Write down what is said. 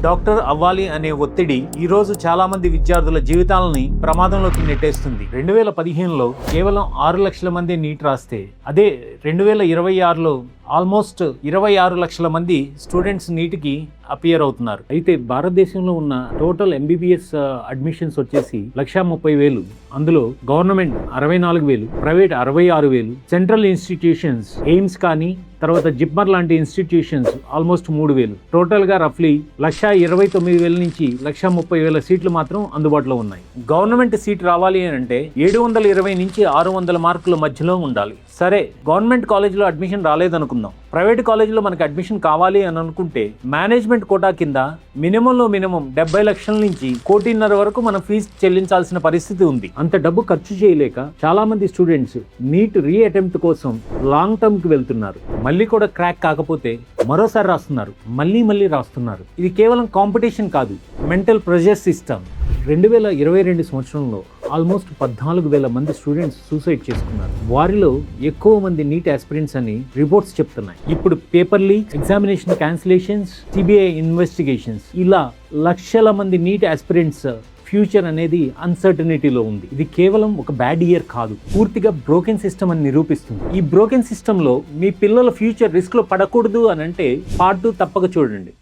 Doctor అవ్వాలి అనే ఒత్తిడి ఈ రోజు చాలా మంది విద్యార్థుల జీవితాలని ప్రమాదంలోకి నెట్టేస్తుంది. 2015లో కేవలం 6 లక్షల మంది నీట్ రాస్తే, అదే 2026లో ఆల్మోస్ట్ 26 లక్షల మంది స్టూడెంట్స్ నీటికి అపియర్ అవుతున్నారు. అయితే భారతదేశంలో ఉన్న టోటల్ ఎంబీబీఎస్ అడ్మిషన్స్ వచ్చేసి 1,30,000. అందులో government 64,000, private 66,000, central institutions AIIMS కానీ తర్వాత జిప్మర్ లాంటి ఇన్స్టిట్యూషన్స్ ఆల్మోస్ట్ 3,000. టోటల్గా రఫ్లీ 1,29,000 నుంచి 1,30,000 సీట్లు మాత్రం అందుబాటులో ఉన్నాయి. గవర్నమెంట్ సీట్ రావాలి అంటే 720 నుంచి 600 మార్కుల మధ్యలో ఉండాలి. సరే, గవర్నమెంట్ కాలేజీలో అడ్మిషన్ రాలేదనుకుందాం, ప్రైవేట్ కాలేజీలో మనకి అడ్మిషన్ కావాలి అని అనుకుంటే మేనేజ్మెంట్ కోటా కింద మినిమంలో మినిమం 70 లక్షల నుంచి 1,50,00,000 వరకు మనం ఫీజు చెల్లించాల్సిన పరిస్థితి ఉంది. అంత డబ్బు ఖర్చు చేయలేక చాలా మంది స్టూడెంట్స్ నీట్ రీ అటెంప్ట్ కోసం లాంగ్ టర్మ్ కి వెళ్తున్నారు. మళ్ళీ కూడా క్రాక్ కాకపోతే మరోసారి రాస్తున్నారు, మళ్ళీ రాస్తున్నారు. ఇది కేవలం కాంపిటీషన్ కాదు, మెంటల్ ప్రెషర్ సిస్టమ్. 2022 సంవత్సరంలో ఆల్మోస్ట్ 14,000 మంది స్టూడెంట్స్ సూసైడ్ చేసుకున్నారు. వారిలో ఎక్కువ మంది నీట్ ఆస్పిరెంట్స్ అని రిపోర్ట్స్ చెప్తున్నాయి. ఇప్పుడు paper leak, examination cancellations, CBI investigations, ఇలా లక్షల మంది నీట్ ఆస్పిరెంట్స్ ఫ్యూచర్ అనేది అన్సర్టనిటీలో ఉంది. ఇది కేవలం ఒక బ్యాడ్ ఇయర్ కాదు, పూర్తిగా బ్రోకెన్ సిస్టమ్ అని నిరూపిస్తుంది. ఈ బ్రోకెన్ సిస్టంలో మీ పిల్లల ఫ్యూచర్ రిస్క్ లో పడకూడదు అని అంటే పార్ట్ 2 తప్పక చూడండి.